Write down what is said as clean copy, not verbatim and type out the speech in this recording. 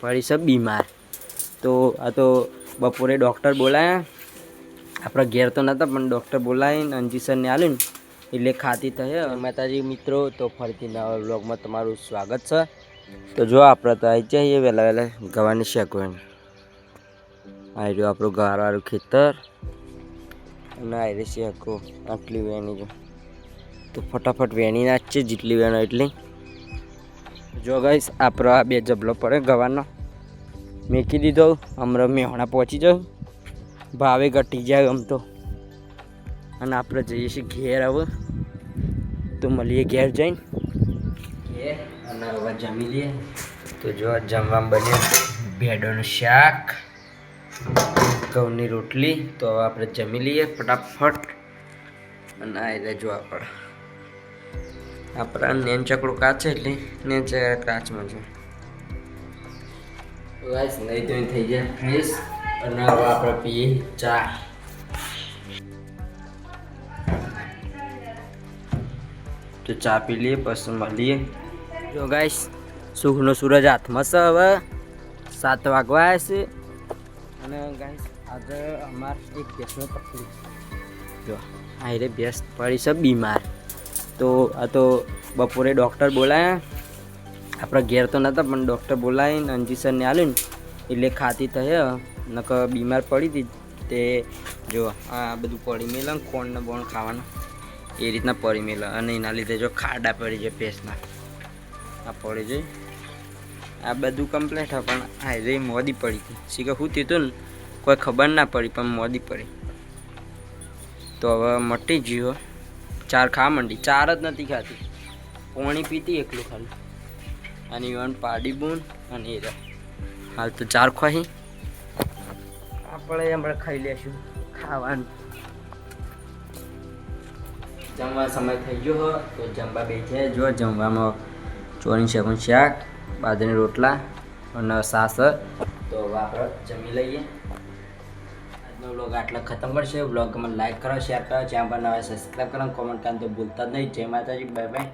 પડી છે બીમાર. તો આ તો બપોરે ડૉક્ટર બોલાયા, આપણા ઘેર તો નહોતા પણ ડૉક્ટર બોલાવીને અંજીસરને આલ્યું ને એટલે ખાતી થઈ. માતાજી મિત્રો, તો ફરીથી નવા વ્લોગમાં તમારું સ્વાગત છે. તો જો આપણે તો આવી જઈએ વહેલા ગવાની શેકવાની. આવી રહ્યું આપણું ગારવાળું ખેતર અને આવી રહી શેકો આટલી વેણી જો. તો ફટાફટ વેણી નાખીએ જેટલી વેણો એટલી. જો ગાઈસ આપણો આ બે જબલો પડે ગવાનો મેકી દીધો. હમણાં મેહોણા પહોંચી જાઉં, ભાવે ઘટી જાય આમ તો. અને આપણે જઈએ છીએ ઘેર. હવે તો મળીએ ઘેર જઈને અને હવે જમી લઈએ. તો જો જમવામાં બન્યું ભેડોનું શાક, ઘઉંની રોટલી. તો હવે આપણે જમી લઈએ ફટાફટ. અને આ એટલે જો આપણા નેન ચકડું કાચ છે એટલે નેન કાચમાં છે. ગાઈસ નહીં તો થઈ જાય ફ્રેશ. અને હવે આપણે પીએ ચા. તો ચા પી લઈએ પછી મળીએ. જો ગાઈસ સુખનો સૂરજ હાથમાં છે. હવે 7 વાગવા આવ્યા છે. અને ગાઈસ આજે અમારે એક ભેંસનો તકલીફ જો આ રે ભેંસ પડી છે બીમાર. તો આ તો બપોરે ડૉક્ટર બોલાયા, આપણા ઘેર તો નહોતા પણ ડૉક્ટર બોલાવીને અંજીસરને આલ્યું ને એટલે ખાતી થઈ. નકર બીમાર પડી હતી તે જો આ બધું પડી મેલે કોણ ને બોણ ખાવાનું એ રીતના પડી મેલે. અને એના લીધે જો ખાડા પડી જાય ભેંસના. આ પડી જાય આ બધું કમ્પ્લીટ હોય પણ આ રે મોદી પડી હતી. શીખે શું થયું ને કોઈ ખબર ના પડી પણ મોદી પડી. તો હવે મટી ગયો. ચાર ખાવા માંડી. ચાર જ નથી ખાતી, પાણી પીતી એકલું ખાલી. અને ઇવન પાડી બૂન અને એ હાલ તો ચાર ખાઈ. આપણે હમણાં ખાઈ લેશું ખાવાનું. જમવા સમય થઈ ગયો હો તો જમવા બેઠે. જો જમવામાં ચોરી શેકું શાક, બાજરીના રોટલા અને સાસ. તો હવે આપણે જમી લઈએ. આજનો વ્લોગ આટલા ખતમ કરશે. વ્લોગ ગમે લાઈક કરો, શેર કરો, ચેનલ પર નવા સબસ્ક્રાઈબ કરો, કોમેન્ટ કરવાનું તો ભૂલતા જ નહીં. જય માતાજી, બાય બાય.